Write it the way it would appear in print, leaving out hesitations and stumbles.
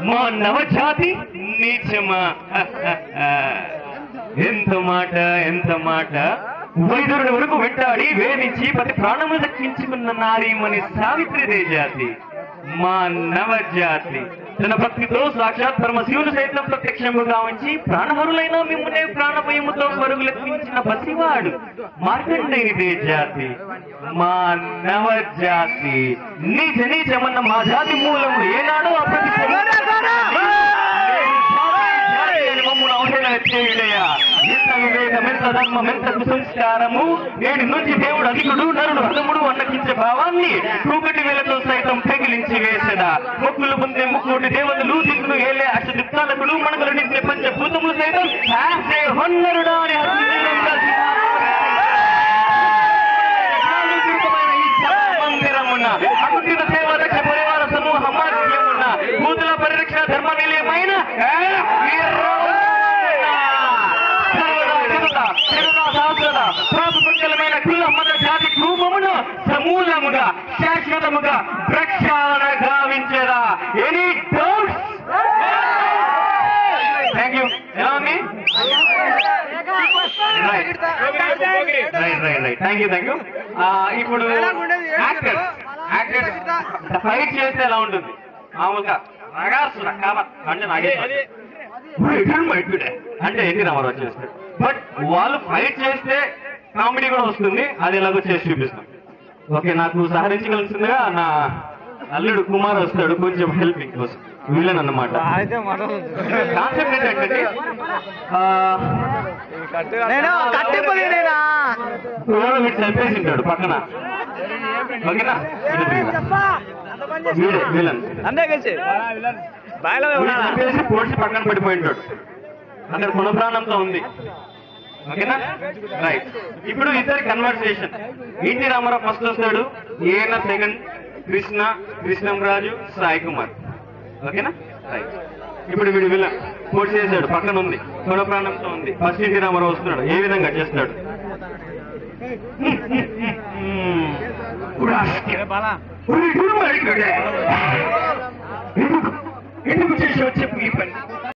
మానవ జాతి నీచమా ఎంత మాట వైద్యుడి వరకు వెంటాడి వేధించి ప్రతి ప్రాణము దక్కించుకున్న నారీమణి సావిత్రిదే జాతి మానవ జాతి తన భక్తితో సాక్షాత్ పరమశివుని సైతం ప్రత్యక్షముగా ఉంచి ప్రాణహరులైన మిమ్మునే ప్రాణభయముతో పరుగులెత్తించిన పసివాడు మార్కండేయుడే జాతి మానవ జాతి నీచమన్న మా జాతి మూలము ఏనాడు ఎంత వివేకం ఎంత ధర్మం ఎంత కుసంస్కారము నేటి నుంచి దేవుడు అధికుడు నరుడు హతముడు అన్నకించే భావాన్ని కూకటి వేలతో సైతం పెగిలించి వేసడా మొక్కులు పొందే ముక్కోటి దేవతలు దిక్కులు ఏలే అష్టదిక్పాలకులు మనగలు నించే పంచభూతములు సైతం హొన్నరుడా అని మందిరమున్న అకుంఠిత సేవ రక్ష పరివార సమూహ మాధ్యమున్న భూతుల పరిరక్షణ ధర్మ నిలయమైన ప్రాపంచమైన కుల మత జాతి రూపమును సమూలముగా శాశ్వతముగా ప్రక్షాళన గావించరా ఎనీ డౌట్స్? Thank you. ఎలా ఉంది? రైట్. Thank you. ఇప్పుడు యాక్టర్స్ ఫైట్ చేస్తే ఎలా ఉంటుంది? మామూలుగా నగాసుర అంటే అంటే ఎన్ని రామారావు చేస్తాడు, బట్ వాళ్ళు ఫైట్ చేస్తే కామెడీ కూడా వస్తుంది. అది ఎలాగో చేసి చూపిస్తాం. ఓకే, నాకు సహకరించగలిసిందిగా నా అల్లుడు కుమార్ వస్తాడు, కొంచెం హెల్పింగ్ కోసం విలన్ అన్నమాట. కాన్సెప్ట్ ఏంటంటే వీడు చంపేసి ఉంటాడు పక్కన. ఓకేనా, విలన్ చంపేసి పోడ్చి పక్కన పడిపోయి ఉంటాడు. అక్కడ కొన ప్రాణంతో ఉంది. ఓకేనా, రైట్. ఇప్పుడు ఇద్దరి కన్వర్సేషన్. ఎన్టీ రామారావు ఫస్ట్ వస్తాడు, ఏఎన్ఆర్ సెకండ్, కృష్ణంరాజు, సాయి కుమార్. ఓకేనా, రైట్. ఇప్పుడు వీడు విలన్ పోటీ చేశాడు, పక్కన ఉంది, కొన ప్రాణంతో ఉంది. ఫస్ట్ ఎన్టీ రామారావు వస్తున్నాడు, ఏ విధంగా చేస్తాడు? ఎందుకు చేసావు చెప్పు ఈ పని?